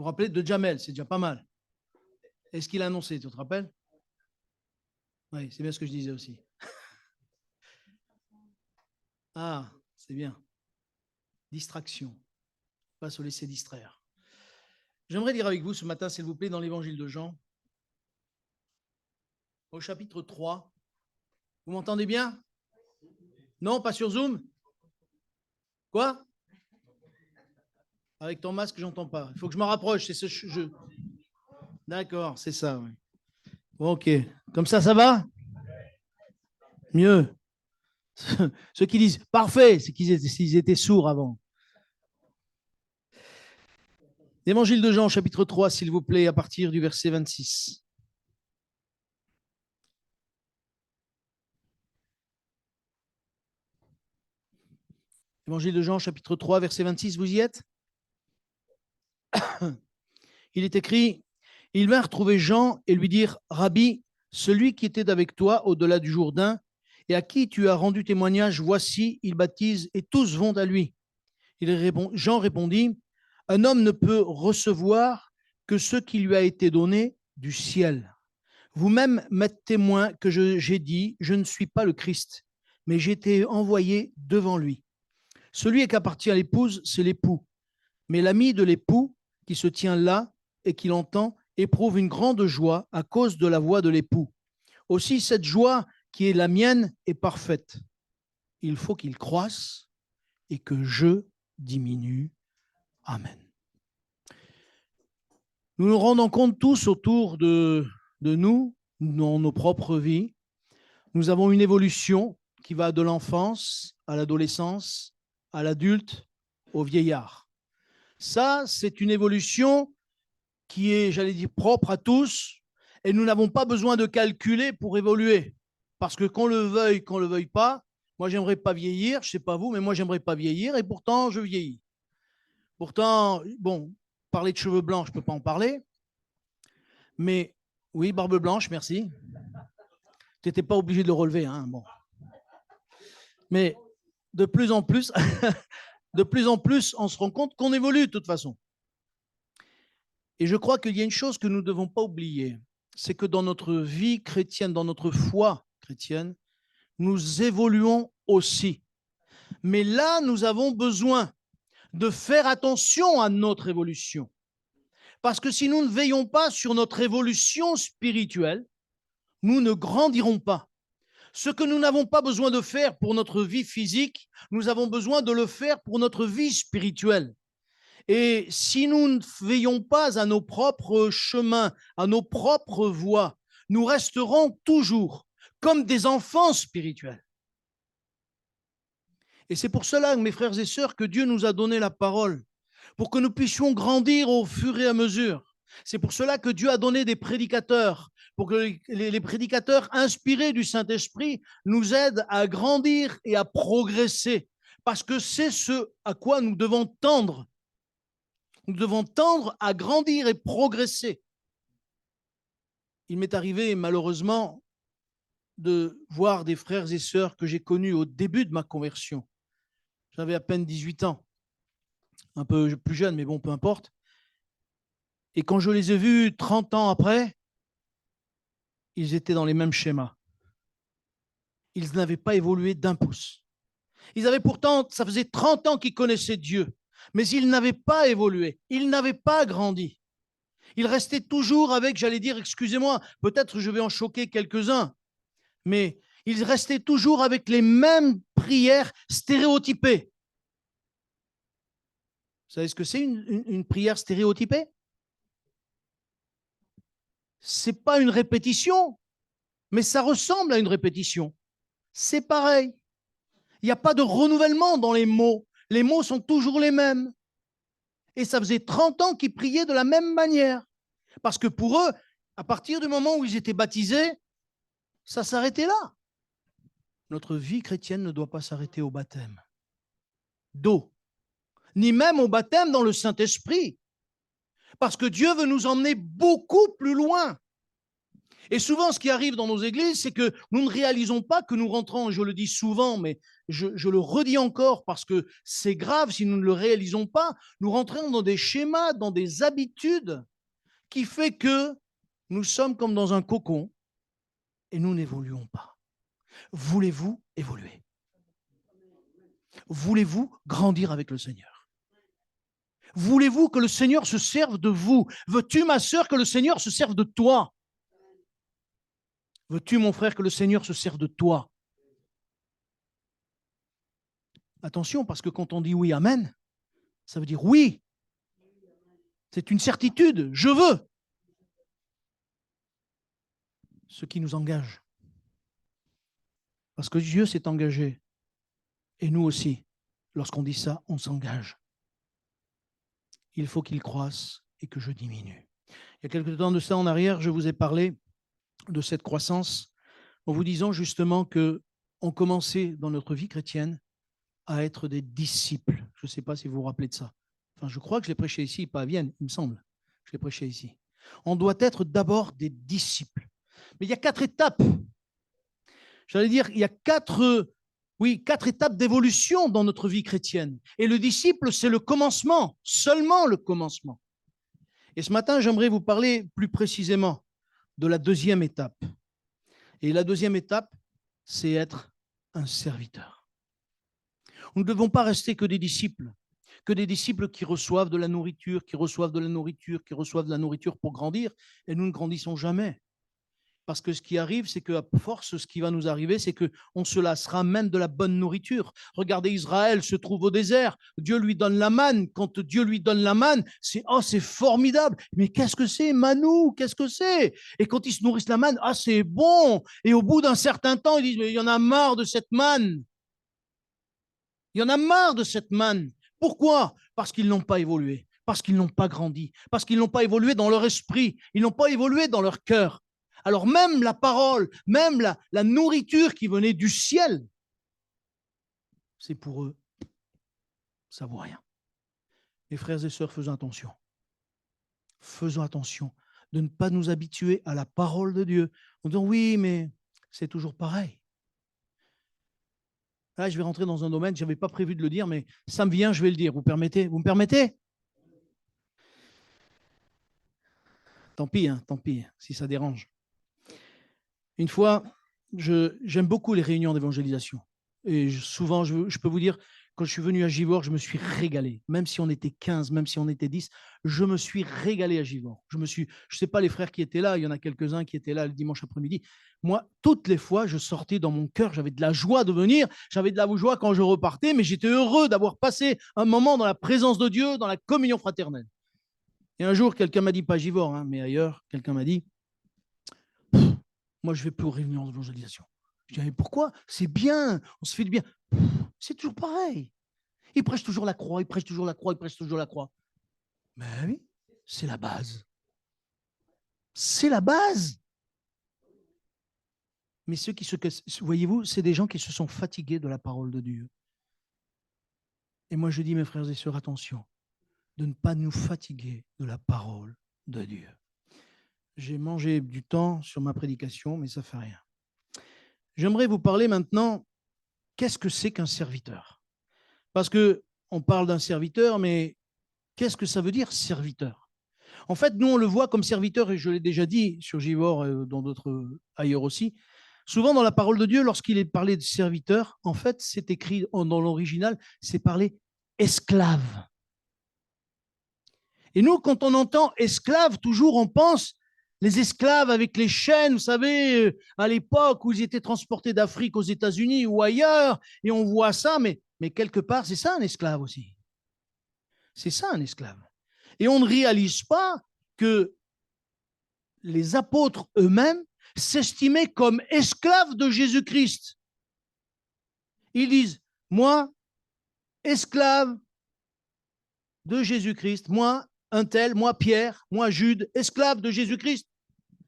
vous rappelez de Jamel, c'est déjà pas mal. Est-ce qu'il a annoncé, tu te rappelles? Oui, c'est bien ce que je disais aussi. Ah, c'est bien. Distraction. Pas se laisser distraire. J'aimerais lire avec vous ce matin, s'il vous plaît, dans l'évangile de Jean, au chapitre 3. Vous m'entendez bien? Non, pas sur Zoom? Quoi? Avec ton masque, j'entends pas. Il faut que je me rapproche, c'est ce jeu. D'accord, c'est ça. Oui. Ok. Comme ça va? Mieux. Ceux qui disent parfait, c'est qu'ils étaient sourds avant. L'évangile de Jean, chapitre 3, s'il vous plaît, à partir du verset 26. Évangile de Jean, chapitre 3, verset 26, vous y êtes? Il est écrit, ils vinrent trouver Jean et lui dire, Rabbi, celui qui était avec toi au-delà du Jourdain et à qui tu as rendu témoignage, voici, il baptise et tous vont à lui. Jean répondit, un homme ne peut recevoir que ce qui lui a été donné du ciel. Vous-même m'êtes témoin que j'ai dit, je ne suis pas le Christ, mais j'ai été envoyé devant lui. Celui qui appartient à l'épouse, c'est l'époux. Mais l'ami de l'époux, qui se tient là et qui l'entend, éprouve une grande joie à cause de la voix de l'époux. Aussi, cette joie qui est la mienne est parfaite. Il faut qu'il croisse et que je diminue. Amen. Nous nous rendons compte tous autour de nous, dans nos propres vies. Nous avons une évolution qui va de l'enfance à l'adolescence, à l'adulte, au vieillard. Ça, c'est une évolution qui est, j'allais dire, propre à tous, et nous n'avons pas besoin de calculer pour évoluer. Parce que qu'on le veuille pas, moi, j'aimerais pas vieillir, je sais pas vous, mais moi, j'aimerais pas vieillir, et pourtant, je vieillis. Pourtant, bon, parler de cheveux blancs, je peux pas en parler, mais oui, barbe blanche, merci. Tu n'étais pas obligé de le relever, hein, bon. Mais de plus en plus, on se rend compte qu'on évolue de toute façon. Et je crois qu'il y a une chose que nous ne devons pas oublier, c'est que dans notre vie chrétienne, dans notre foi chrétienne, nous évoluons aussi. Mais là, nous avons besoin de faire attention à notre évolution. Parce que si nous ne veillons pas sur notre évolution spirituelle, nous ne grandirons pas. Ce que nous n'avons pas besoin de faire pour notre vie physique, nous avons besoin de le faire pour notre vie spirituelle. Et si nous ne veillons pas à nos propres chemins, à nos propres voies, nous resterons toujours comme des enfants spirituels. Et c'est pour cela, mes frères et sœurs, que Dieu nous a donné la parole, pour que nous puissions grandir au fur et à mesure. C'est pour cela que Dieu a donné des prédicateurs, pour que les prédicateurs inspirés du Saint-Esprit nous aident à grandir et à progresser, parce que c'est ce à quoi nous devons tendre. Nous devons tendre à grandir et progresser. Il m'est arrivé, malheureusement, de voir des frères et sœurs que j'ai connus au début de ma conversion. J'avais à peine 18 ans, un peu plus jeune, mais bon, peu importe. Et quand je les ai vus 30 ans après, ils étaient dans les mêmes schémas. Ils n'avaient pas évolué d'un pouce. Ils avaient pourtant, ça faisait 30 ans qu'ils connaissaient Dieu, mais ils n'avaient pas évolué, ils n'avaient pas grandi. Ils restaient toujours avec, j'allais dire, excusez-moi, peut-être je vais en choquer quelques-uns, mais ils restaient toujours avec les mêmes prières stéréotypées. Vous savez ce que c'est une prière stéréotypée? Ce n'est pas une répétition, mais ça ressemble à une répétition. C'est pareil. Il n'y a pas de renouvellement dans les mots. Les mots sont toujours les mêmes. Et ça faisait 30 ans qu'ils priaient de la même manière. Parce que pour eux, à partir du moment où ils étaient baptisés, ça s'arrêtait là. Notre vie chrétienne ne doit pas s'arrêter au baptême d'eau, ni même au baptême dans le Saint-Esprit. Parce que Dieu veut nous emmener beaucoup plus loin. Et souvent, ce qui arrive dans nos églises, c'est que nous ne réalisons pas que nous rentrons, je le dis souvent, mais je le redis encore parce que c'est grave si nous ne le réalisons pas, nous rentrons dans des schémas, dans des habitudes qui fait que nous sommes comme dans un cocon et nous n'évoluons pas. Voulez-vous évoluer? Voulez-vous grandir avec le Seigneur? Voulez-vous que le Seigneur se serve de vous? Veux-tu, ma sœur, que le Seigneur se serve de toi? Veux-tu, mon frère, que le Seigneur se serve de toi? Attention, parce que quand on dit oui, amen, ça veut dire oui. C'est une certitude. Je veux. Ce qui nous engage. Parce que Dieu s'est engagé. Et nous aussi, lorsqu'on dit ça, on s'engage. Il faut qu'il croisse et que je diminue. Il y a quelques temps de ça en arrière, je vous ai parlé de cette croissance en vous disant justement qu'on commençait dans notre vie chrétienne à être des disciples. Je ne sais pas si vous vous rappelez de ça. Enfin, je crois que je l'ai prêché ici, pas à Vienne, il me semble. Je l'ai prêché ici. On doit être d'abord des disciples. Mais il y a 4 étapes. J'allais dire, il y a 4 étapes d'évolution dans notre vie chrétienne. Et le disciple, c'est le commencement, seulement le commencement. Et ce matin, j'aimerais vous parler plus précisément de la 2e étape. Et la 2e étape, c'est être un serviteur. Nous ne devons pas rester que des disciples qui reçoivent de la nourriture, qui reçoivent de la nourriture, qui reçoivent de la nourriture pour grandir, et nous ne grandissons jamais. Parce que ce qui arrive, c'est qu'à force, ce qui va nous arriver, c'est qu'on se lassera même de la bonne nourriture. Regardez, Israël se trouve au désert. Dieu lui donne la manne. Quand Dieu lui donne la manne, c'est formidable. Mais qu'est-ce que c'est, Manou? Qu'est-ce que c'est? Et quand ils se nourrissent la manne, c'est bon. Et au bout d'un certain temps, ils disent, mais il y en a marre de cette manne. Il y en a marre de cette manne. Pourquoi? Parce qu'ils n'ont pas évolué, parce qu'ils n'ont pas grandi, parce qu'ils n'ont pas évolué dans leur esprit, ils n'ont pas évolué dans leur cœur. Alors même la parole, même la nourriture qui venait du ciel, c'est pour eux, ça ne vaut rien. Mes frères et sœurs, faisons attention. Faisons attention de ne pas nous habituer à la parole de Dieu en disant oui, mais c'est toujours pareil. Là, je vais rentrer dans un domaine, je n'avais pas prévu de le dire, mais ça me vient, je vais le dire. Vous permettez? Vous me permettez? Tant pis, si ça dérange. Une fois, j'aime beaucoup les réunions d'évangélisation. Et souvent, je peux vous dire, quand je suis venu à Givors, je me suis régalé. Même si on était 15, même si on était 10, je me suis régalé à Givors. Je ne sais pas les frères qui étaient là, il y en a quelques-uns qui étaient là le dimanche après-midi. Moi, toutes les fois, je sortais dans mon cœur, j'avais de la joie de venir, j'avais de la joie quand je repartais, mais j'étais heureux d'avoir passé un moment dans la présence de Dieu, dans la communion fraternelle. Et un jour, quelqu'un m'a dit, pas Givors, mais ailleurs, quelqu'un m'a dit, moi, je ne vais plus aux réunions d'évangélisation. Je dis, mais pourquoi? C'est bien, on se fait du bien. C'est toujours pareil. Il prêche toujours la croix, il prêche toujours la croix, il prêche toujours la croix. Mais oui, c'est la base. C'est la base. Mais ceux qui voyez-vous, c'est des gens qui se sont fatigués de la parole de Dieu. Et moi, je dis, mes frères et sœurs, attention, de ne pas nous fatiguer de la parole de Dieu. J'ai mangé du temps sur ma prédication, mais ça ne fait rien. J'aimerais vous parler maintenant, qu'est-ce que c'est qu'un serviteur? Parce qu'on parle d'un serviteur, mais qu'est-ce que ça veut dire, serviteur? En fait, nous, on le voit comme serviteur, et je l'ai déjà dit sur Givors et dans d'autres ailleurs aussi. Souvent, dans la parole de Dieu, lorsqu'il est parlé de serviteur, en fait, c'est écrit dans l'original, c'est parlé esclave. Et nous, quand on entend esclave, toujours, on pense les esclaves avec les chaînes, vous savez, à l'époque où ils étaient transportés d'Afrique aux États-Unis ou ailleurs, et on voit ça, mais quelque part, c'est ça un esclave aussi. C'est ça un esclave. Et on ne réalise pas que les apôtres eux-mêmes s'estimaient comme esclaves de Jésus-Christ. Ils disent, moi, esclave de Jésus-Christ, moi, un tel, moi, Pierre, moi, Jude, esclave de Jésus-Christ.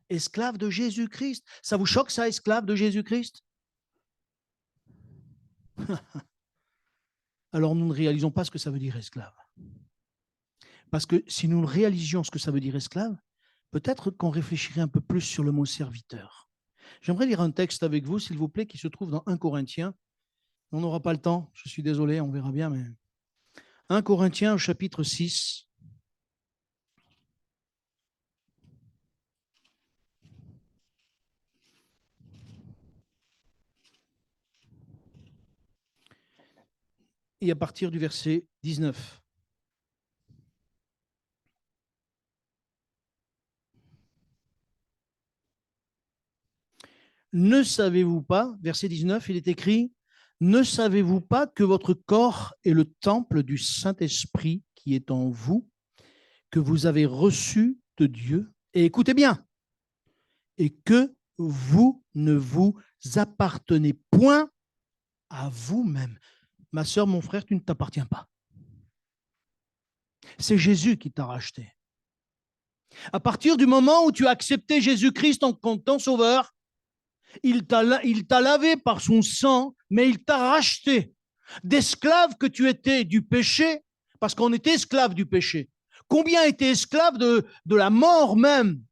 Esclave de Jésus-Christ. Ça vous choque ça, esclave de Jésus-Christ? Alors nous ne réalisons pas ce que ça veut dire esclave. Parce que si nous réalisions ce que ça veut dire esclave, peut-être qu'on réfléchirait un peu plus sur le mot serviteur. J'aimerais lire un texte avec vous, s'il vous plaît, qui se trouve dans 1 Corinthiens, On n'aura pas le temps, je suis désolé, on verra bien. Mais 1 Corinthiens au chapitre 6. Et à partir du verset 19. Ne savez-vous pas, verset 19, il est écrit, ne savez-vous pas que votre corps est le temple du Saint-Esprit qui est en vous, que vous avez reçu de Dieu, et écoutez bien, et que vous ne vous appartenez point à vous-même. Ma sœur, mon frère, tu ne t'appartiens pas. C'est Jésus qui t'a racheté. À partir du moment où tu as accepté Jésus-Christ en tant que sauveur, il t'a lavé par son sang, mais il t'a racheté. D'esclave que tu étais du péché, parce qu'on était esclave du péché. Combien étaient esclaves de la mort même?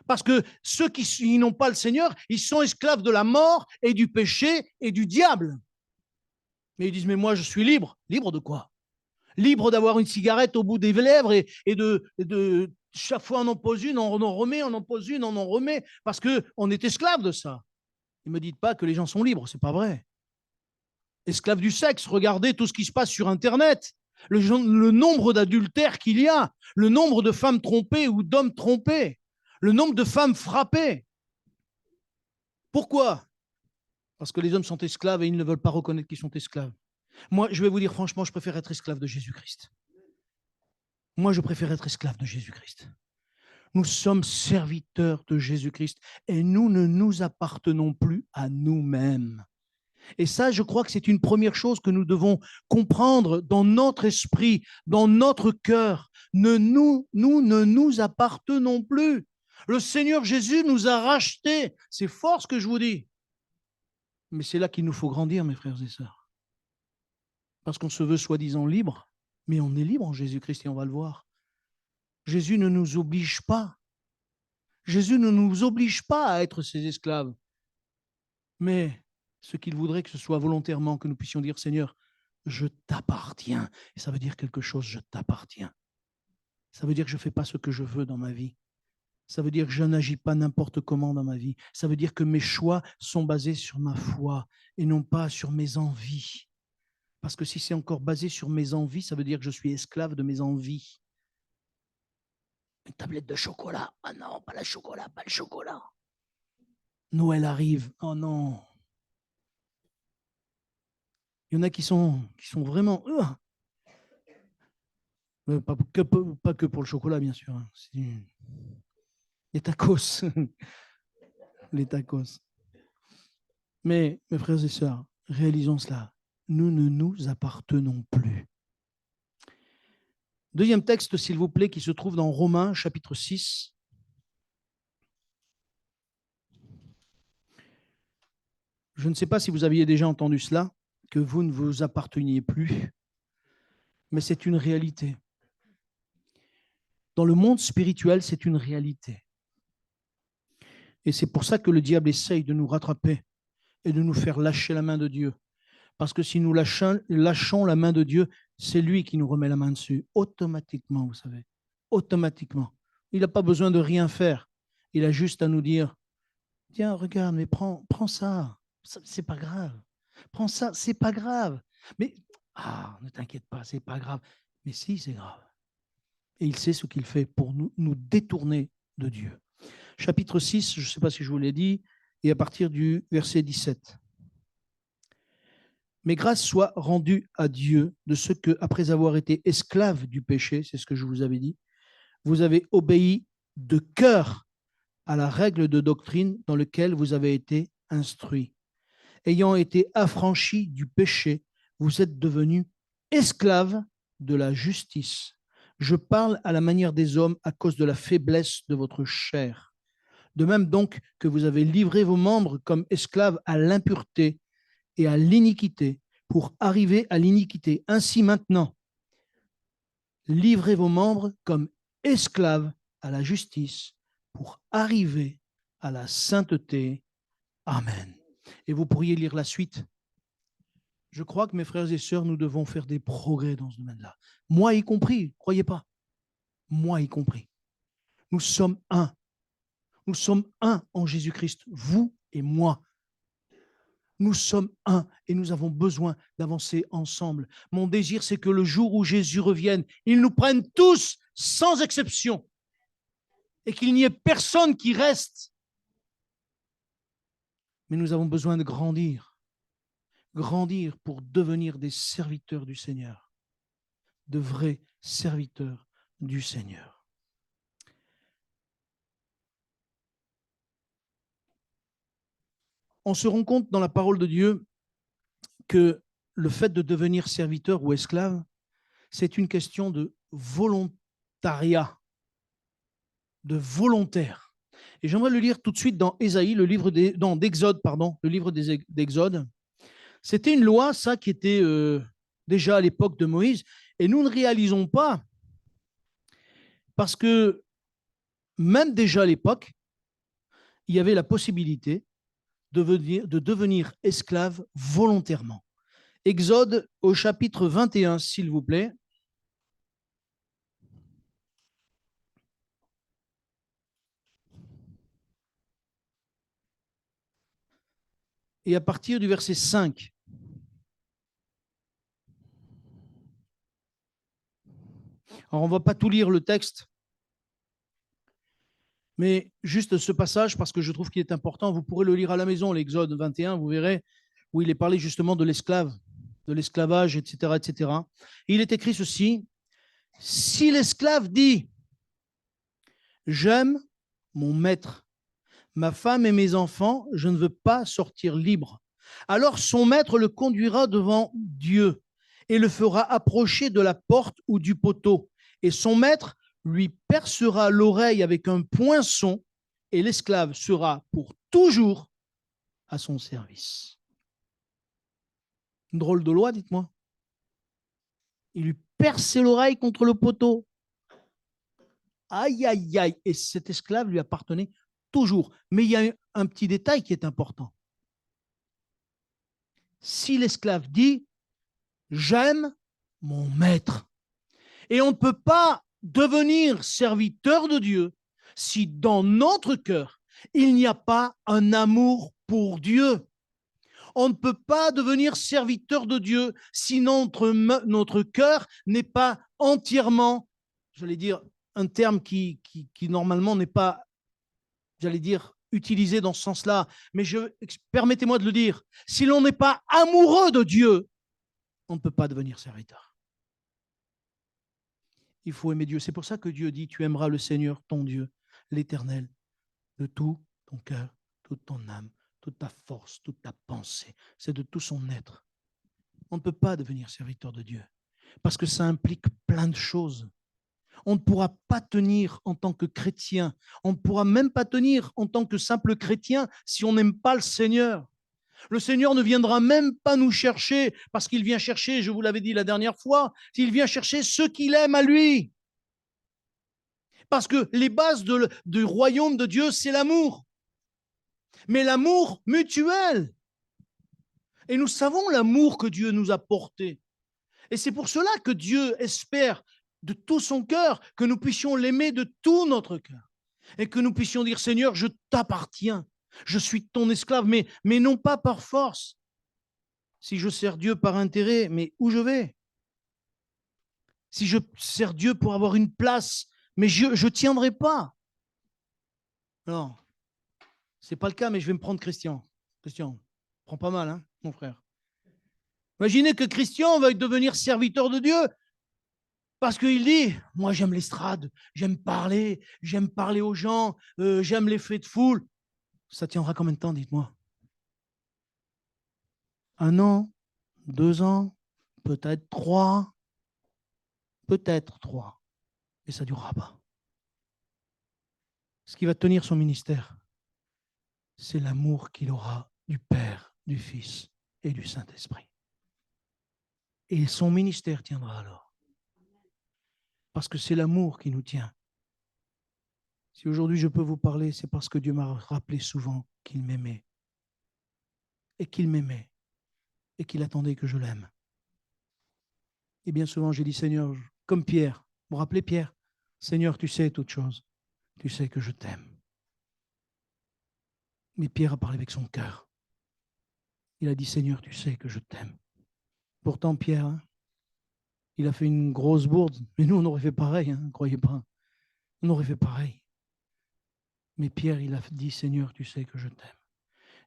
Parce que ceux qui n'ont pas le Seigneur, ils sont esclaves de la mort et du péché et du diable. Mais ils disent, mais moi je suis libre. Libre de quoi? Libre d'avoir une cigarette au bout des lèvres et de chaque fois on en pose une, on en remet, on en pose une, on en remet, parce qu'on est esclave de ça. Ne me dites pas que les gens sont libres, c'est pas vrai. Esclaves du sexe, regardez tout ce qui se passe sur Internet, le nombre d'adultères qu'il y a, le nombre de femmes trompées ou d'hommes trompés, le nombre de femmes frappées. Pourquoi? Parce que les hommes sont esclaves et ils ne veulent pas reconnaître qu'ils sont esclaves. Moi, je vais vous dire franchement, je préfère être esclave de Jésus-Christ. Moi, je préfère être esclave de Jésus-Christ. Nous sommes serviteurs de Jésus-Christ et nous ne nous appartenons plus à nous-mêmes. Et ça, je crois que c'est une première chose que nous devons comprendre dans notre esprit, dans notre cœur. Nous ne nous appartenons plus. Le Seigneur Jésus nous a rachetés. C'est fort ce que je vous dis. Mais c'est là qu'il nous faut grandir, mes frères et sœurs. Parce qu'on se veut soi-disant libre, mais on est libre en Jésus-Christ et on va le voir. Jésus ne nous oblige pas. Jésus ne nous oblige pas à être ses esclaves. Mais ce qu'il voudrait que ce soit volontairement, que nous puissions dire, Seigneur, je t'appartiens. Et ça veut dire quelque chose, je t'appartiens. Ça veut dire que je ne fais pas ce que je veux dans ma vie. Ça veut dire que je n'agis pas n'importe comment dans ma vie. Ça veut dire que mes choix sont basés sur ma foi et non pas sur mes envies. Parce que si c'est encore basé sur mes envies, ça veut dire que je suis esclave de mes envies. Une tablette de chocolat. Ah non, pas le chocolat, pas le chocolat. Noël arrive. Oh non. Il y en a qui sont vraiment... pas que pour le chocolat, bien sûr. Les tacos. Les tacos. Mais, mes frères et sœurs, réalisons cela. Nous ne nous appartenons plus. Deuxième texte, s'il vous plaît, qui se trouve dans Romains, chapitre 6. Je ne sais pas si vous aviez déjà entendu cela, que vous ne vous apparteniez plus, mais c'est une réalité. Dans le monde spirituel, c'est une réalité. Et c'est pour ça que le diable essaye de nous rattraper et de nous faire lâcher la main de Dieu. Parce que si nous lâchons la main de Dieu, c'est lui qui nous remet la main dessus, automatiquement, vous savez, automatiquement. Il n'a pas besoin de rien faire. Il a juste à nous dire, tiens, regarde, mais prends ça, c'est pas grave. Prends ça, c'est pas grave. Mais, ne t'inquiète pas, c'est pas grave. Mais si, c'est grave. Et il sait ce qu'il fait pour nous détourner de Dieu. Chapitre 6, je ne sais pas si je vous l'ai dit, et à partir du verset 17. Mais grâce soit rendue à Dieu de ce que, après avoir été esclave du péché, c'est ce que je vous avais dit, vous avez obéi de cœur à la règle de doctrine dans laquelle vous avez été instruits. Ayant été affranchis du péché, vous êtes devenus esclaves de la justice. Je parle à la manière des hommes à cause de la faiblesse de votre chair. De même donc que vous avez livré vos membres comme esclaves à l'impureté et à l'iniquité pour arriver à l'iniquité. Ainsi maintenant, livrez vos membres comme esclaves à la justice pour arriver à la sainteté. Amen. Et vous pourriez lire la suite. Je crois que mes frères et sœurs, nous devons faire des progrès dans ce domaine-là. Moi y compris, croyez pas. Moi y compris. Nous sommes un. Nous sommes un en Jésus-Christ, vous et moi. Nous sommes un et nous avons besoin d'avancer ensemble. Mon désir, c'est que le jour où Jésus revienne, il nous prenne tous, sans exception, et qu'il n'y ait personne qui reste. Mais nous avons besoin de grandir pour devenir des serviteurs du Seigneur, de vrais serviteurs du Seigneur. On se rend compte dans la parole de Dieu que le fait de devenir serviteur ou esclave, c'est une question de volontariat, de volontaire. Et j'aimerais le lire tout de suite dans Ésaïe, le livre d'Exode, le livre d'Exode. C'était une loi, ça, qui était déjà à l'époque de Moïse, et nous ne réalisons pas, parce que même déjà à l'époque, il y avait la possibilité de devenir esclave volontairement. Exode au chapitre 21, s'il vous plaît. Et à partir du verset 5. Alors, on ne va pas tout lire le texte, mais juste ce passage, parce que je trouve qu'il est important. Vous pourrez le lire à la maison, l'Exode 21, vous verrez, où il est parlé justement de l'esclave, de l'esclavage, etc., etc. Et il est écrit ceci: si l'esclave dit « J'aime mon maître, ma femme et mes enfants, je ne veux pas sortir libre », alors son maître le conduira devant Dieu et le fera approcher de la porte ou du poteau. Et son maître lui percera l'oreille avec un poinçon, et l'esclave sera pour toujours à son service. Une drôle de loi, dites-moi. Il lui perçait l'oreille contre le poteau. Aïe, aïe, aïe. Et cet esclave lui appartenait toujours. Mais il y a un petit détail qui est important. Si l'esclave dit « J'aime mon maître », et on ne peut pas devenir serviteur de Dieu si dans notre cœur, il n'y a pas un amour pour Dieu. On ne peut pas devenir serviteur de Dieu si notre cœur n'est pas entièrement, j'allais dire, un terme qui normalement n'est pas, j'allais dire, utilisé dans ce sens-là, mais permettez-moi de le dire, si l'on n'est pas amoureux de Dieu, on ne peut pas devenir serviteur. Il faut aimer Dieu. C'est pour ça que Dieu dit, tu aimeras le Seigneur, ton Dieu, l'Éternel, de tout ton cœur, toute ton âme, toute ta force, toute ta pensée. C'est de tout son être. On ne peut pas devenir serviteur de Dieu parce que ça implique plein de choses. On ne pourra pas tenir en tant que chrétien. On ne pourra même pas tenir en tant que simple chrétien si on n'aime pas le Seigneur. Le Seigneur ne viendra même pas nous chercher parce qu'il vient chercher, je vous l'avais dit la dernière fois, il vient chercher ceux qu'il aime à lui. Parce que les bases du royaume de Dieu, c'est l'amour. Mais l'amour mutuel. Et nous savons l'amour que Dieu nous a porté. Et c'est pour cela que Dieu espère de tout son cœur que nous puissions l'aimer de tout notre cœur. Et que nous puissions dire, Seigneur, je t'appartiens. Je suis ton esclave, mais non pas par force. Si je sers Dieu par intérêt, mais où je vais? Si je sers Dieu pour avoir une place, mais je ne tiendrai pas. Non, ce n'est pas le cas, mais je vais me prendre Christian. Christian, prends pas mal, hein, mon frère. Imaginez que Christian veuille devenir serviteur de Dieu parce qu'il dit, moi j'aime l'estrade, j'aime parler aux gens, j'aime l'effet de foule. Ça tiendra combien de temps, dites-moi? 1 an, 2 ans, peut-être 3, et ça ne durera pas. Ce qui va tenir son ministère, c'est l'amour qu'il aura du Père, du Fils et du Saint-Esprit. Et son ministère tiendra alors. Parce que c'est l'amour qui nous tient. Si aujourd'hui je peux vous parler, c'est parce que Dieu m'a rappelé souvent qu'il m'aimait. Et qu'il m'aimait. et qu'il attendait que je l'aime. Et bien souvent, j'ai dit, Seigneur, comme Pierre, vous vous rappelez Pierre, Seigneur, tu sais toutes choses, tu sais que je t'aime. Mais Pierre a parlé avec son cœur. Il a dit, Seigneur, tu sais que je t'aime. Pourtant, Pierre, hein, il a fait une grosse bourde, mais nous, on aurait fait pareil, hein, ne croyez pas. On aurait fait pareil. Mais Pierre, il a dit, Seigneur, tu sais que je t'aime.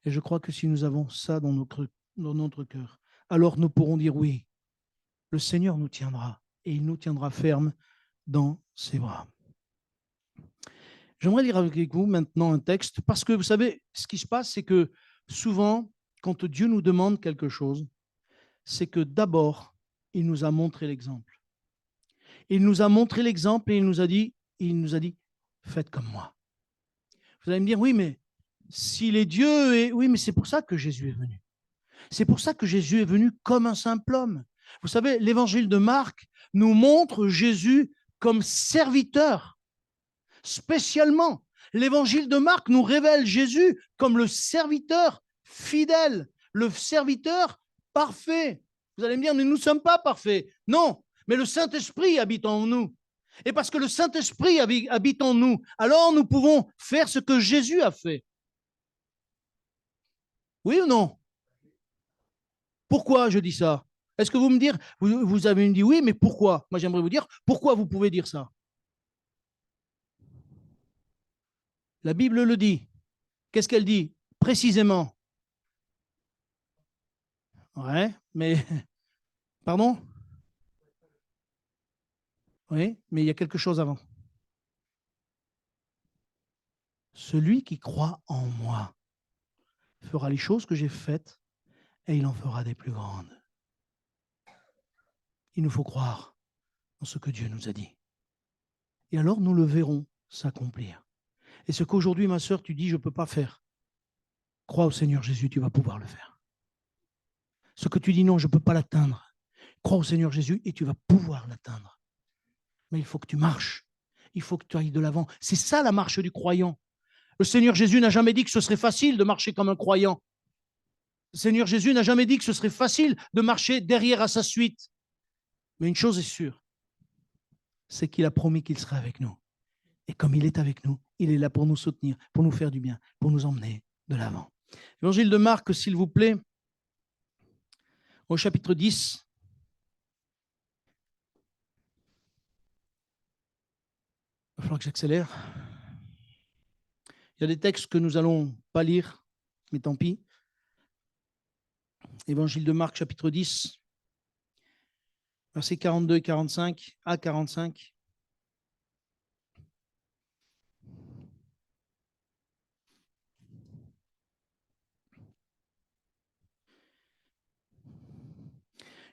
Et je crois que si nous avons ça dans notre cœur, alors nous pourrons dire oui, le Seigneur nous tiendra et il nous tiendra ferme dans ses bras. J'aimerais lire avec vous maintenant un texte parce que vous savez, ce qui se passe, c'est que souvent, quand Dieu nous demande quelque chose, c'est que d'abord, il nous a montré l'exemple. Il nous a montré l'exemple et il nous a dit, faites comme moi. Vous allez me dire, oui, mais s'il est Dieu, et oui, mais c'est pour ça que Jésus est venu. C'est pour ça que Jésus est venu comme un simple homme. Vous savez, l'évangile de Marc nous montre Jésus comme serviteur, spécialement. L'évangile de Marc nous révèle Jésus comme le serviteur fidèle, le serviteur parfait. Vous allez me dire, nous ne sommes pas parfaits. Non, mais le Saint-Esprit habite en nous. Et parce que le Saint-Esprit habite en nous, alors nous pouvons faire ce que Jésus a fait. Oui ou non? Pourquoi je dis ça? Est-ce que vous me dire, vous avez dit oui, mais pourquoi? Moi, j'aimerais vous dire, pourquoi vous pouvez dire ça? La Bible le dit. Qu'est-ce qu'elle dit précisément? Ouais, mais pardon? Oui, mais il y a quelque chose avant. Celui qui croit en moi fera les choses que j'ai faites et il en fera des plus grandes. Il nous faut croire en ce que Dieu nous a dit. Et alors nous le verrons s'accomplir. Et ce qu'aujourd'hui, ma sœur, tu dis, je ne peux pas faire. Crois au Seigneur Jésus, tu vas pouvoir le faire. Ce que tu dis, non, je ne peux pas l'atteindre. Crois au Seigneur Jésus et tu vas pouvoir l'atteindre. Mais il faut que tu marches. Il faut que tu ailles de l'avant. C'est ça la marche du croyant. Le Seigneur Jésus n'a jamais dit que ce serait facile de marcher comme un croyant. Le Seigneur Jésus n'a jamais dit que ce serait facile de marcher derrière à sa suite. Mais une chose est sûre, c'est qu'il a promis qu'il serait avec nous. Et comme il est avec nous, il est là pour nous soutenir, pour nous faire du bien, pour nous emmener de l'avant. Évangile de Marc, s'il vous plaît, au chapitre 10. Il va falloir que j'accélère. Il y a des textes que nous n'allons pas lire, mais tant pis. Évangile de Marc, chapitre 10, versets 42 et 45 à 45.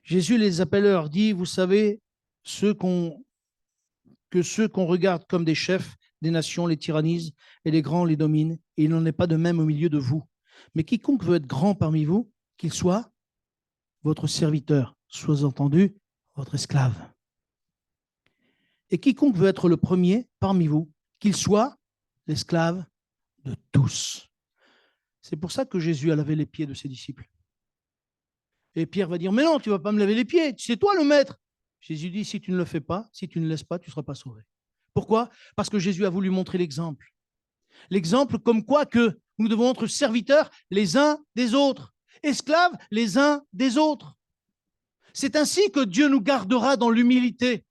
Jésus les appelle, leur dit, vous savez, que ceux qu'on regarde comme des chefs des nations les tyrannisent et les grands les dominent, et il n'en est pas de même au milieu de vous. Mais quiconque veut être grand parmi vous, qu'il soit votre serviteur, soit entendu votre esclave. Et quiconque veut être le premier parmi vous, qu'il soit l'esclave de tous. C'est pour ça que Jésus a lavé les pieds de ses disciples. Et Pierre va dire, mais non, tu ne vas pas me laver les pieds, c'est toi le maître. Jésus dit, si tu ne le fais pas, si tu ne laisses pas, tu ne seras pas sauvé. Pourquoi? Parce que Jésus a voulu montrer l'exemple. L'exemple comme quoi que nous devons être serviteurs les uns des autres, esclaves les uns des autres. C'est ainsi que Dieu nous gardera dans l'humilité.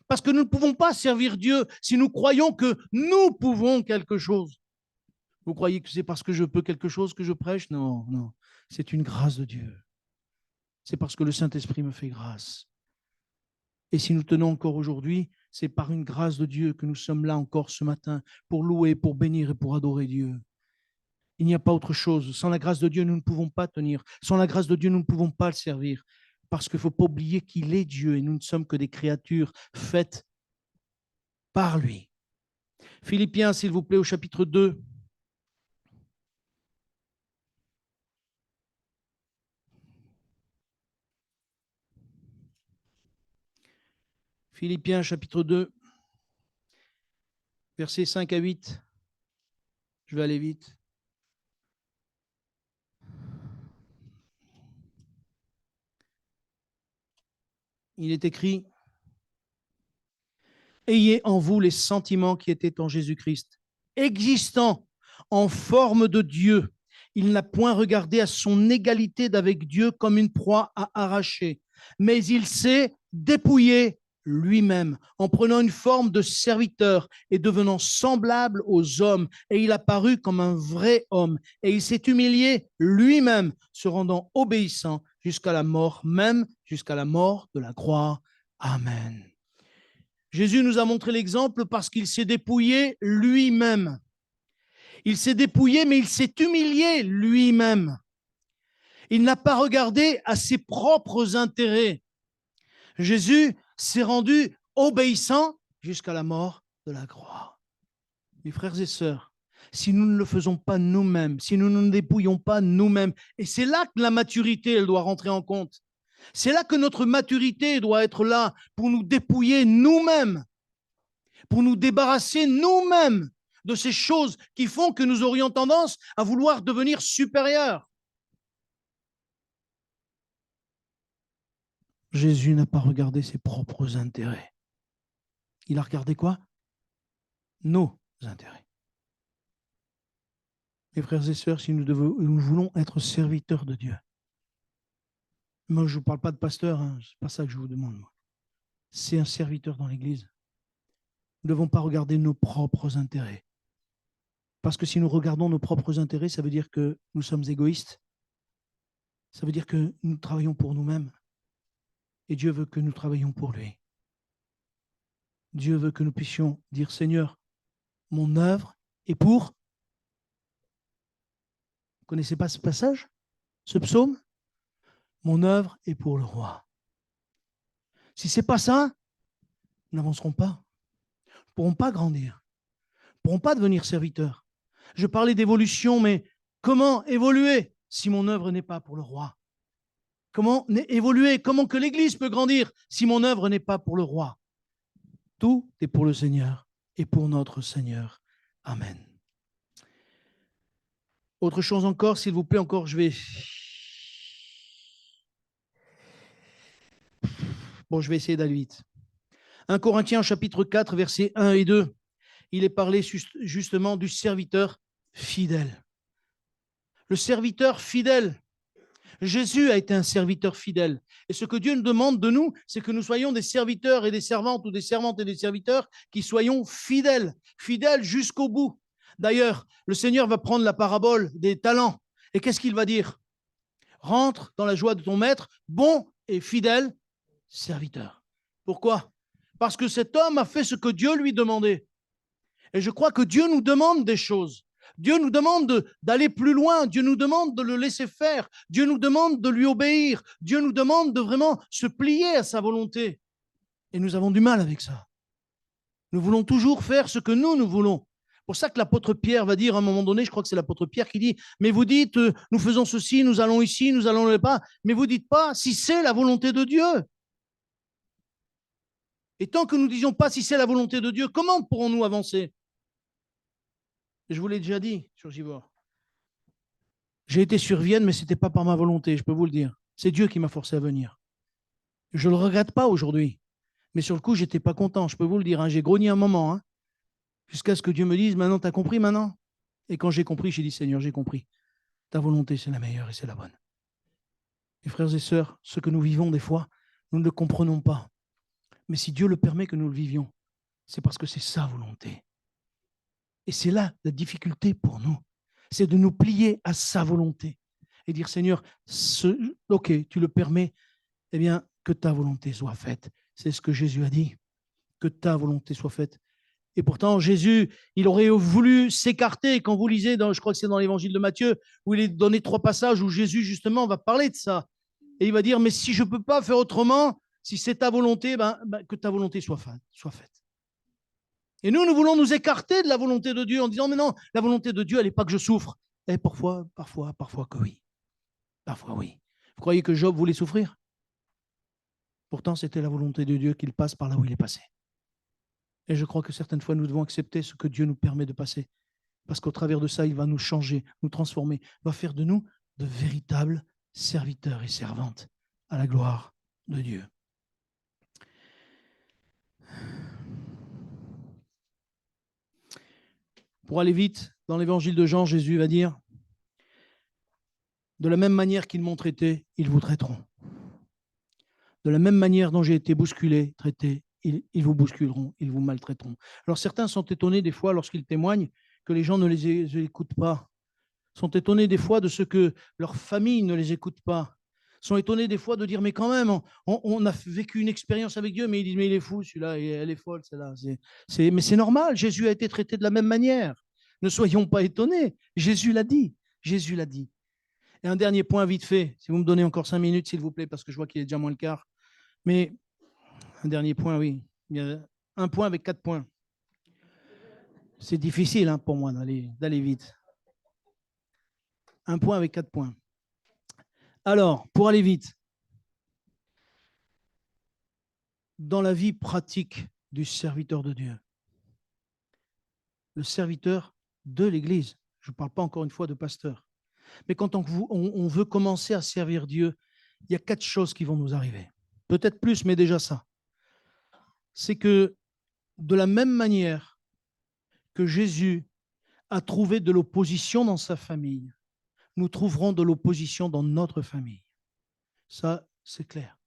Parce que nous ne pouvons pas servir Dieu si nous croyons que nous pouvons quelque chose. Vous croyez que c'est parce que je peux quelque chose que je prêche? Non, non. C'est une grâce de Dieu. C'est parce que le Saint-Esprit me fait grâce. Et si nous tenons encore aujourd'hui, c'est par une grâce de Dieu que nous sommes là encore ce matin pour louer, pour bénir et pour adorer Dieu. Il n'y a pas autre chose. Sans la grâce de Dieu, nous ne pouvons pas tenir. Sans la grâce de Dieu, nous ne pouvons pas le servir. Parce qu'il ne faut pas oublier qu'il est Dieu et nous ne sommes que des créatures faites par lui. Philippiens, s'il vous plaît, au chapitre 2. Philippiens, chapitre 2, versets 5 à 8. Je vais aller vite. il est écrit, ayez en vous les sentiments qui étaient en Jésus-Christ, existant en forme de Dieu. Il n'a point regardé à son égalité d'avec Dieu comme une proie à arracher, mais il s'est dépouillé lui-même en prenant une forme de serviteur et devenant semblable aux hommes. Et il apparut comme un vrai homme. Et il s'est humilié lui-même, se rendant obéissant jusqu'à la mort, même jusqu'à la mort de la croix. Amen. Jésus nous a montré l'exemple parce qu'il s'est dépouillé lui-même. Il s'est dépouillé, mais il s'est humilié lui-même. Il n'a pas regardé à ses propres intérêts. Jésus s'est rendu obéissant jusqu'à la mort de la croix. Mes frères et sœurs, si nous ne le faisons pas nous-mêmes, si nous ne nous dépouillons pas nous-mêmes, et c'est là que la maturité, elle doit rentrer en compte. C'est là que notre maturité doit être là pour nous dépouiller nous-mêmes, pour nous débarrasser nous-mêmes de ces choses qui font que nous aurions tendance à vouloir devenir supérieurs. Jésus n'a pas regardé ses propres intérêts. Il a regardé quoi? Nos intérêts. Mes frères et sœurs, si nous voulons être serviteurs de Dieu, moi je ne vous parle pas de pasteur, hein, ce n'est pas ça que je vous demande. Moi. C'est un serviteur dans l'Église. Nous ne devons pas regarder nos propres intérêts. Parce que si nous regardons nos propres intérêts, ça veut dire que nous sommes égoïstes. Ça veut dire que nous travaillons pour nous-mêmes. Et Dieu veut que nous travaillions pour lui. Dieu veut que nous puissions dire, Seigneur, mon œuvre est pour... Vous ne connaissez pas ce passage, ce psaume? Mon œuvre est pour le roi. Si ce n'est pas ça, nous n'avancerons pas. Nous ne pourrons pas grandir. Nous ne pourrons pas devenir serviteurs. Je parlais d'évolution, mais comment évoluer si mon œuvre n'est pas pour le roi? Comment évoluer? Comment que l'Église peut grandir si mon œuvre n'est pas pour le roi? Tout est pour le Seigneur et pour notre Seigneur. Amen. Autre chose encore, s'il vous plaît, encore, je vais essayer d'aller vite. 1 Corinthiens chapitre 4, versets 1 et 2. Il est parlé justement du serviteur fidèle. Le serviteur fidèle. Jésus a été un serviteur fidèle. Et ce que Dieu nous demande de nous, c'est que nous soyons des serviteurs et des servantes, ou des servantes et des serviteurs qui soyons fidèles, fidèles jusqu'au bout. D'ailleurs, le Seigneur va prendre la parabole des talents. Et qu'est-ce qu'il va dire? Rentre dans la joie de ton maître, bon et fidèle serviteur. Pourquoi? Parce que cet homme a fait ce que Dieu lui demandait. Et je crois que Dieu nous demande des choses. Dieu nous demande d'aller plus loin. Dieu nous demande de le laisser faire. Dieu nous demande de lui obéir. Dieu nous demande de vraiment se plier à sa volonté. Et nous avons du mal avec ça. Nous voulons toujours faire ce que nous voulons. C'est pour ça que l'apôtre Pierre va dire à un moment donné, je crois que c'est l'apôtre Pierre qui dit, mais vous dites, nous faisons ceci, nous allons ici, nous allons là-bas, mais vous ne dites pas si c'est la volonté de Dieu. Et tant que nous ne disions pas si c'est la volonté de Dieu, comment pourrons-nous avancer? Je vous l'ai déjà dit sur Givor. J'ai été sur Vienne, mais ce n'était pas par ma volonté, je peux vous le dire. C'est Dieu qui m'a forcé à venir. Je ne le regrette pas aujourd'hui. Mais sur le coup, je n'étais pas content, je peux vous le dire. Hein. J'ai grogné un moment, hein, jusqu'à ce que Dieu me dise, maintenant, tu as compris maintenant? Et quand j'ai compris, j'ai dit, Seigneur, j'ai compris. Ta volonté, c'est la meilleure et c'est la bonne. Et frères et sœurs, ce que nous vivons des fois, nous ne le comprenons pas. Mais si Dieu le permet que nous le vivions, c'est parce que c'est sa volonté. Et c'est là la difficulté pour nous. C'est de nous plier à sa volonté et dire, Seigneur, ok, tu le permets, eh bien, que ta volonté soit faite. C'est ce que Jésus a dit, que ta volonté soit faite. Et pourtant, Jésus, il aurait voulu s'écarter. Quand vous lisez, je crois que c'est dans l'évangile de Matthieu, où il est donné 3 passages où Jésus, justement, va parler de ça. Et il va dire, mais si je ne peux pas faire autrement, si c'est ta volonté, que ta volonté soit faite. Et nous voulons nous écarter de la volonté de Dieu en disant, mais non, la volonté de Dieu, elle n'est pas que je souffre. Et parfois que oui. Parfois oui. Vous croyez que Job voulait souffrir? Pourtant, c'était la volonté de Dieu qu'il passe par là où il est passé. Et je crois que certaines fois, nous devons accepter ce que Dieu nous permet de passer. Parce qu'au travers de ça, il va nous changer, nous transformer, va faire de nous de véritables serviteurs et servantes à la gloire de Dieu. Pour aller vite, dans l'évangile de Jean, Jésus va dire, de la même manière qu'ils m'ont traité, ils vous traiteront. De la même manière dont j'ai été bousculé, traité, ils vous bousculeront, ils vous maltraiteront. Alors certains sont étonnés des fois lorsqu'ils témoignent que les gens ne les écoutent pas, sont étonnés des fois de ce que leur famille ne les écoute pas, sont étonnés des fois de dire mais quand même, on a vécu une expérience avec Dieu, mais ils disent mais il est fou celui-là, elle est folle celle-là. Mais c'est normal, Jésus a été traité de la même manière. Ne soyons pas étonnés, Jésus l'a dit, Jésus l'a dit. Et un dernier point vite fait, si vous me donnez encore 5 minutes s'il vous plaît, parce que je vois qu'il est déjà moins le quart. Mais un dernier point, oui. Il y a un point avec 4 points. C'est difficile hein, pour moi d'aller vite. Un point avec 4 points. Alors, pour aller vite, dans la vie pratique du serviteur de Dieu, le serviteur de l'Église, je ne parle pas encore une fois de pasteur, mais quand on veut commencer à servir Dieu, il y a 4 choses qui vont nous arriver. Peut-être plus, mais déjà ça. C'est que de la même manière que Jésus a trouvé de l'opposition dans sa famille, nous trouverons de l'opposition dans notre famille. Ça, c'est clair.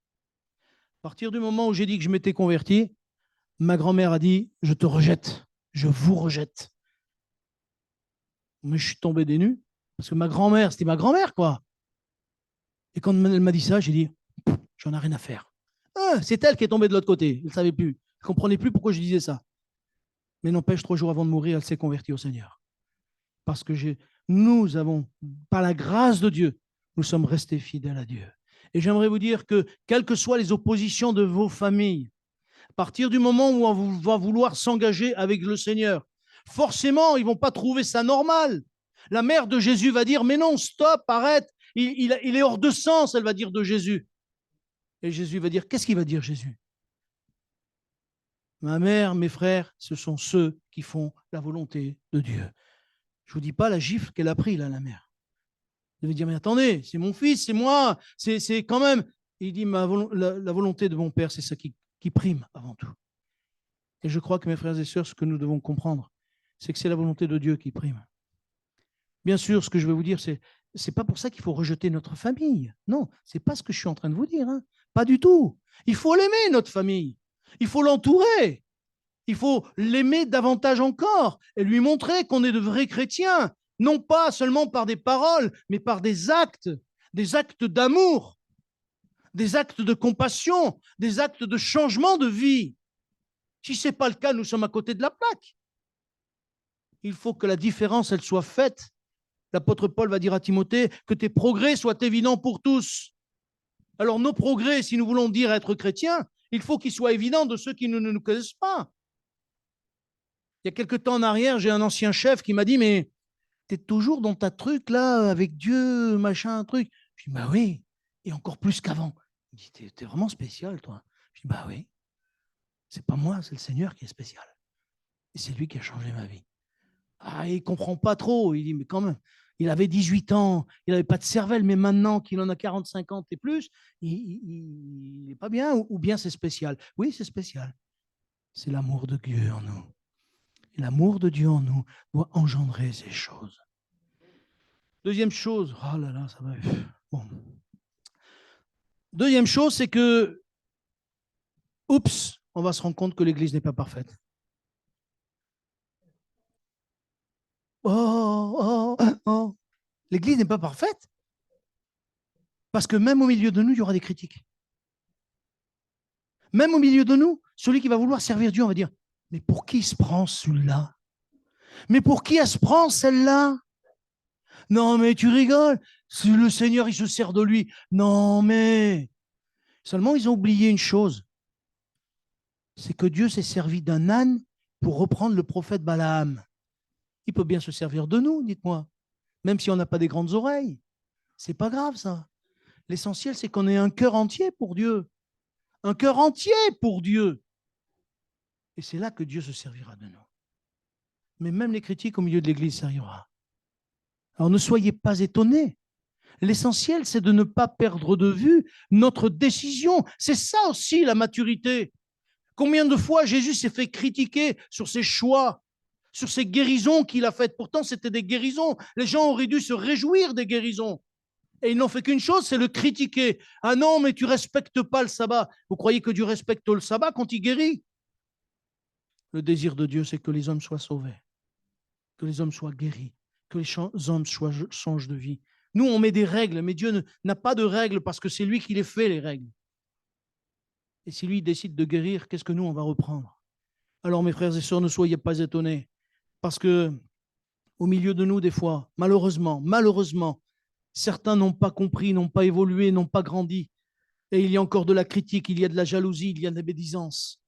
À partir du moment où j'ai dit que je m'étais converti, ma grand-mère a dit « Je te rejette, je vous rejette ». Mais je suis tombé des nues, parce que ma grand-mère, c'était ma grand-mère, quoi. Et quand elle m'a dit ça, j'ai dit « J'en ai rien à faire ». Ah, c'est elle qui est tombée de l'autre côté, elle ne savait plus. Elle ne comprenait plus pourquoi je disais ça. Mais n'empêche, 3 jours avant de mourir, elle s'est convertie au Seigneur. Parce que nous avons, par la grâce de Dieu, nous sommes restés fidèles à Dieu. Et j'aimerais vous dire que, quelles que soient les oppositions de vos familles, à partir du moment où on va vouloir s'engager avec le Seigneur, forcément, ils ne vont pas trouver ça normal. La mère de Jésus va dire, mais non, stop, arrête, il est hors de sens, elle va dire de Jésus. Et Jésus va dire, qu'est-ce qu'il va dire Jésus? Ma mère, mes frères, ce sont ceux qui font la volonté de Dieu. Je ne vous dis pas la gifle qu'elle a pris, là, la mère. Elle veut dire, mais attendez, c'est mon fils, c'est moi, c'est quand même. Il dit, la volonté de mon Père, c'est ça qui prime avant tout. Et je crois que mes frères et sœurs, ce que nous devons comprendre, c'est que c'est la volonté de Dieu qui prime. Bien sûr, ce que je veux vous dire, c'est pas pour ça qu'il faut rejeter notre famille. Non, c'est pas ce que je suis en train de vous dire. Hein. Pas du tout. Il faut l'aimer, notre famille. Il faut l'entourer. Il faut l'aimer davantage encore et lui montrer qu'on est de vrais chrétiens, non pas seulement par des paroles, mais par des actes d'amour, des actes de compassion, des actes de changement de vie. Si ce n'est pas le cas, nous sommes à côté de la plaque. Il faut que la différence, elle soit faite. L'apôtre Paul va dire à Timothée que tes progrès soient évidents pour tous. Alors nos progrès, si nous voulons dire être chrétiens, il faut qu'ils soient évidents de ceux qui ne nous connaissent pas. Il y a quelque temps en arrière, j'ai un ancien chef qui m'a dit, mais tu es toujours dans ta truc là, avec Dieu, machin, truc. Je dis, bah oui, et encore plus qu'avant. Il me dit, t'es vraiment spécial, toi. Je dis, bah oui, c'est pas moi, c'est le Seigneur qui est spécial. Et c'est lui qui a changé ma vie. Ah, il ne comprend pas trop. Il dit, mais quand même, il avait 18 ans, il n'avait pas de cervelle, mais maintenant qu'il en a 40, 50 et plus, il n'est pas bien, ou bien c'est spécial. Oui, c'est spécial. C'est l'amour de Dieu en nous. Et l'amour de Dieu en nous doit engendrer ces choses. Deuxième chose, oh là là, ça va. Bon. Deuxième chose, c'est que, oups, on va se rendre compte que l'Église n'est pas parfaite. Oh. L'Église n'est pas parfaite. Parce que même au milieu de nous, il y aura des critiques. Même au milieu de nous, celui qui va vouloir servir Dieu, on va dire, mais pour qui se prend celui-là? Mais pour qui elle se prend celle-là? Non, mais tu rigoles. Si le Seigneur, il se sert de lui. Non, mais seulement, ils ont oublié une chose. C'est que Dieu s'est servi d'un âne pour reprendre le prophète Balaam. Il peut bien se servir de nous, dites-moi. Même si on n'a pas des grandes oreilles. C'est pas grave, ça. L'essentiel, c'est qu'on ait un cœur entier pour Dieu. Un cœur entier pour Dieu. Et c'est là que Dieu se servira de nous. Mais même les critiques au milieu de l'Église, ça arrivera. Alors ne soyez pas étonnés. L'essentiel, c'est de ne pas perdre de vue notre décision. C'est ça aussi la maturité. Combien de fois Jésus s'est fait critiquer sur ses choix, sur ces guérisons qu'il a faites. Pourtant, c'était des guérisons. Les gens auraient dû se réjouir des guérisons. Et ils n'ont fait qu'une chose, c'est le critiquer. Ah non, mais tu ne respectes pas le sabbat. Vous croyez que Dieu respecte le sabbat quand il guérit? Le désir de Dieu, c'est que les hommes soient sauvés, que les hommes soient guéris, que les hommes changent de vie. Nous, on met des règles, mais Dieu n'a pas de règles parce que c'est lui qui les fait, les règles. Et si lui décide de guérir, qu'est-ce que nous, on va reprendre? Alors, mes frères et sœurs, ne soyez pas étonnés, parce que au milieu de nous, des fois, malheureusement, certains n'ont pas compris, n'ont pas évolué, n'ont pas grandi. Et il y a encore de la critique, il y a de la jalousie, il y a de la médisance.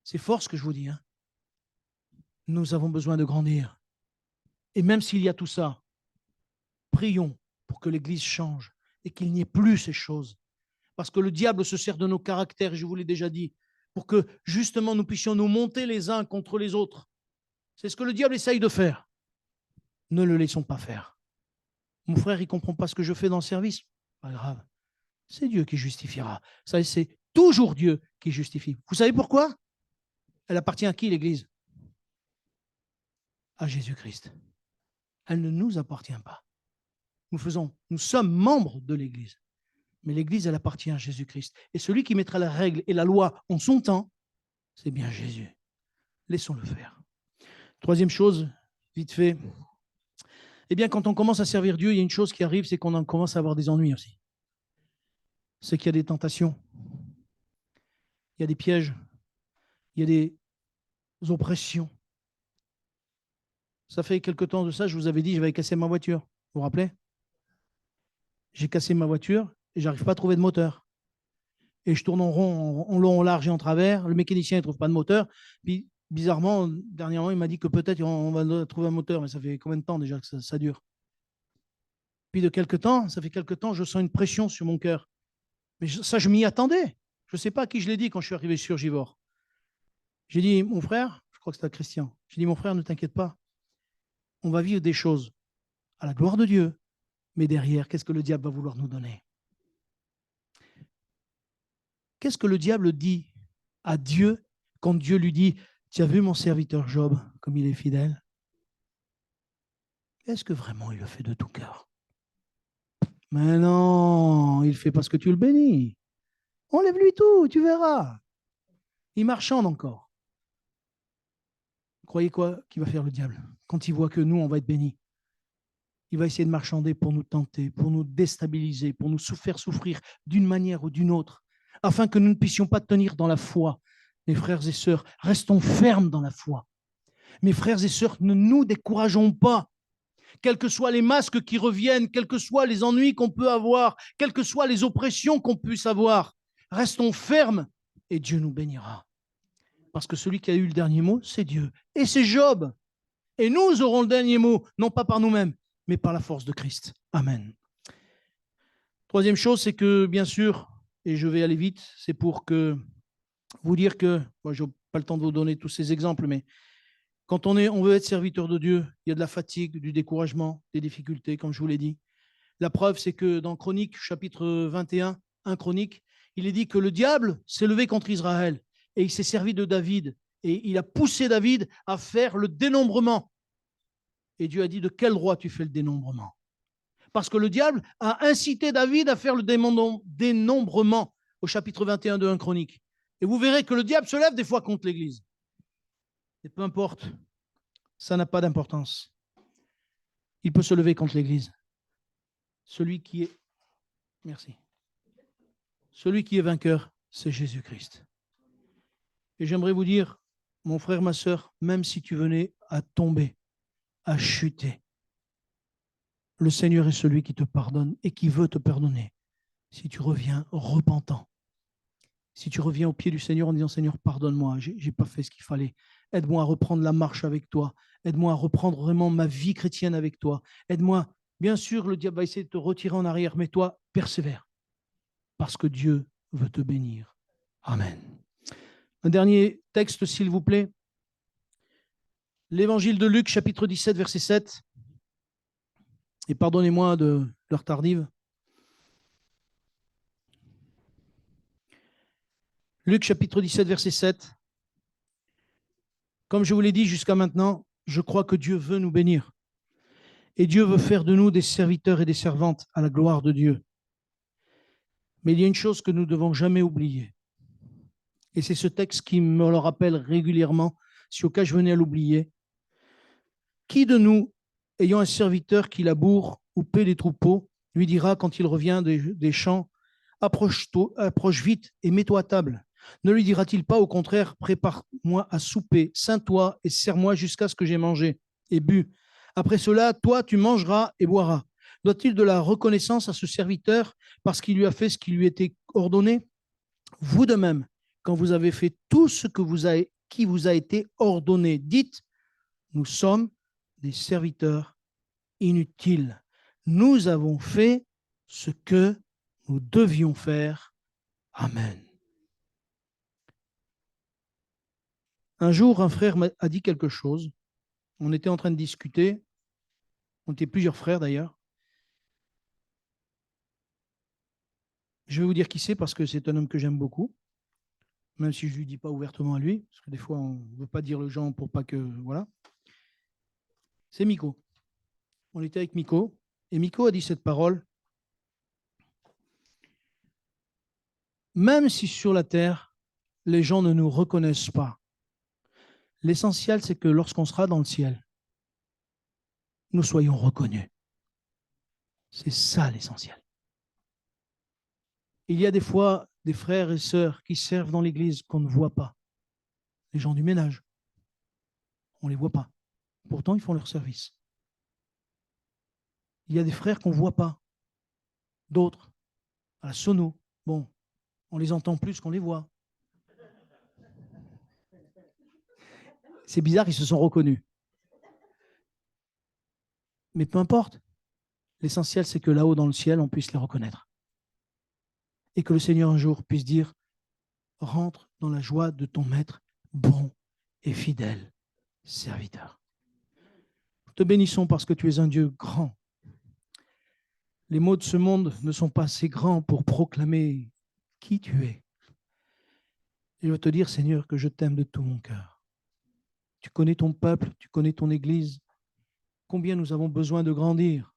C'est fort ce que je vous dis. Hein. Nous avons besoin de grandir. Et même s'il y a tout ça, prions pour que l'Église change et qu'il n'y ait plus ces choses. Parce que le diable se sert de nos caractères, je vous l'ai déjà dit, pour que justement nous puissions nous monter les uns contre les autres. C'est ce que le diable essaye de faire. Ne le laissons pas faire. Mon frère, il ne comprend pas ce que je fais dans le service. Pas grave. C'est Dieu qui justifiera. Ça, c'est toujours Dieu qui justifie. Vous savez pourquoi? Elle appartient à qui, l'Église? À Jésus-Christ. Elle ne nous appartient pas. Nous sommes membres de l'Église. Mais l'Église, elle appartient à Jésus-Christ. Et celui qui mettra la règle et la loi en son temps, c'est bien Jésus. Laissons-le faire. Troisième chose, vite fait. Eh bien, quand on commence à servir Dieu, il y a une chose qui arrive, c'est qu'on commence à avoir des ennuis aussi. C'est qu'il y a des tentations, il y a des pièges, il y a des oppressions. Ça fait quelque temps de ça, je vous avais dit, j'avais cassé ma voiture. Vous vous rappelez? J'ai cassé ma voiture et j'arrive pas à trouver de moteur. Et je tourne en rond, en long, en large et en travers. Le mécanicien ne trouve pas de moteur. Puis, bizarrement, dernièrement, il m'a dit que peut-être on va trouver un moteur, mais ça fait combien de temps déjà que ça dure? Puis ça fait quelque temps, je sens une pression sur mon cœur. Mais ça, je m'y attendais. Je ne sais pas à qui je l'ai dit quand je suis arrivé sur Givors. J'ai dit, mon frère, je crois que c'était à Christian, j'ai dit, mon frère, ne t'inquiète pas. On va vivre des choses à la gloire de Dieu, mais derrière, qu'est-ce que le diable va vouloir nous donner? Qu'est-ce que le diable dit à Dieu quand Dieu lui dit, tu as vu mon serviteur Job, comme il est fidèle? Est-ce que vraiment il le fait de tout cœur? Mais non, il fait parce que tu le bénis. Enlève-lui tout, tu verras. Il marchande encore. Vous croyez quoi qu'il va faire le diable quand il voit que nous, on va être bénis? Il va essayer de marchander pour nous tenter, pour nous déstabiliser, pour nous faire souffrir d'une manière ou d'une autre, afin que nous ne puissions pas tenir dans la foi. Mes frères et sœurs, restons fermes dans la foi. Mes frères et sœurs, ne nous décourageons pas. Quels que soient les masques qui reviennent, quels que soient les ennuis qu'on peut avoir, quelles que soient les oppressions qu'on puisse avoir, restons fermes et Dieu nous bénira. Parce que celui qui a eu le dernier mot, c'est Dieu. Et c'est Job. Et nous aurons le dernier mot, non pas par nous-mêmes, mais par la force de Christ. Amen. Troisième chose, c'est que, bien sûr, et je vais aller vite, c'est pour vous dire que, moi, je n'ai pas le temps de vous donner tous ces exemples, mais quand on veut être serviteur de Dieu, il y a de la fatigue, du découragement, des difficultés, comme je vous l'ai dit. La preuve, c'est que dans Chroniques, chapitre 21, 1 Chroniques, il est dit que le diable s'est levé contre Israël et il s'est servi de David et il a poussé David à faire le dénombrement. Et Dieu a dit, de quel droit tu fais le dénombrement? Parce que le diable a incité David à faire le dénombrement au chapitre 21 de 1 Chroniques. Et vous verrez que le diable se lève des fois contre l'Église. Et peu importe, ça n'a pas d'importance. Il peut se lever contre l'Église. Celui qui est vainqueur, c'est Jésus-Christ. Et j'aimerais vous dire, mon frère, ma sœur, même si tu venais à tomber, à chuter, le Seigneur est celui qui te pardonne et qui veut te pardonner. Si tu reviens repentant, si tu reviens au pied du Seigneur en disant, Seigneur, pardonne-moi, je n'ai pas fait ce qu'il fallait. Aide-moi à reprendre la marche avec toi. Aide-moi à reprendre vraiment ma vie chrétienne avec toi. Aide-moi. Bien sûr, le diable va essayer de te retirer en arrière, mais toi, persévère. Parce que Dieu veut te bénir. Amen. Un dernier texte, s'il vous plaît. L'évangile de Luc, chapitre 17, verset 7. Et pardonnez-moi de l'heure tardive. Luc, chapitre 17, verset 7. Comme je vous l'ai dit jusqu'à maintenant, Je crois que Dieu veut nous bénir. Et Dieu veut faire de nous des serviteurs et des servantes à la gloire de Dieu. Mais il y a une chose que nous ne devons jamais oublier. Et c'est ce texte qui me le rappelle régulièrement, si au cas je venais à l'oublier. Qui de nous, ayant un serviteur qui laboure ou paie les troupeaux, lui dira quand il revient des champs, approche vite et mets-toi à table. Ne lui dira-t-il pas au contraire, prépare-moi à souper, ceins-toi et sers-moi jusqu'à ce que j'aie mangé et bu. Après cela, toi, tu mangeras et boiras. Doit-il de la reconnaissance à ce serviteur parce qu'il lui a fait ce qui lui était ordonné? Vous de même, quand vous avez fait tout ce qui vous a été ordonné, dites, nous sommes des serviteurs inutiles. Nous avons fait ce que nous devions faire. Amen. Un jour, un frère a dit quelque chose. On était en train de discuter. On était plusieurs frères d'ailleurs. Je vais vous dire qui c'est parce que c'est un homme que j'aime beaucoup, même si je ne lui dis pas ouvertement à lui, parce que des fois, on ne veut pas dire le gens pour pas que... Voilà. C'est Miko. On était avec Miko, et Miko a dit cette parole. Même si sur la terre, les gens ne nous reconnaissent pas, l'essentiel, c'est que lorsqu'on sera dans le ciel, nous soyons reconnus. C'est ça l'essentiel. Il y a des fois des frères et sœurs qui servent dans l'église qu'on ne voit pas. Les gens du ménage, on ne les voit pas. Pourtant, ils font leur service. Il y a des frères qu'on ne voit pas. D'autres, à la sono, bon, on les entend plus qu'on les voit. C'est bizarre, ils se sont reconnus. Mais peu importe. L'essentiel, c'est que là-haut dans le ciel, on puisse les reconnaître. Et que le Seigneur un jour puisse dire, rentre dans la joie de ton maître, bon et fidèle serviteur. Nous te bénissons parce que tu es un Dieu grand. Les mots de ce monde ne sont pas assez grands pour proclamer qui tu es. Et je veux te dire, Seigneur, que je t'aime de tout mon cœur. Tu connais ton peuple, tu connais ton Église. Combien nous avons besoin de grandir,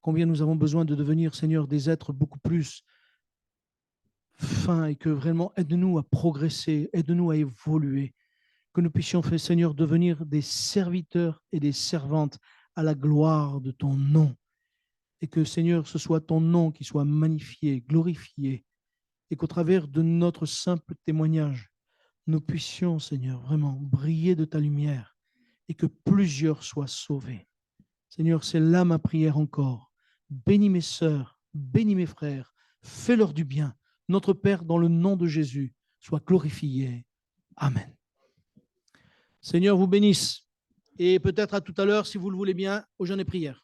combien nous avons besoin de devenir, Seigneur, des êtres beaucoup plus fins et que vraiment aide-nous à progresser, aide-nous à évoluer, que nous puissions, Seigneur, devenir des serviteurs et des servantes à la gloire de ton nom. Et que, Seigneur, ce soit ton nom qui soit magnifié, glorifié, et qu'au travers de notre simple témoignage, nous puissions, Seigneur, vraiment briller de ta lumière et que plusieurs soient sauvés. Seigneur, c'est là ma prière encore. Bénis mes sœurs, bénis mes frères, fais-leur du bien. Notre Père, dans le nom de Jésus, soit glorifié. Amen. Seigneur vous bénisse. Et peut-être à tout à l'heure, si vous le voulez bien, au jeûne et prière.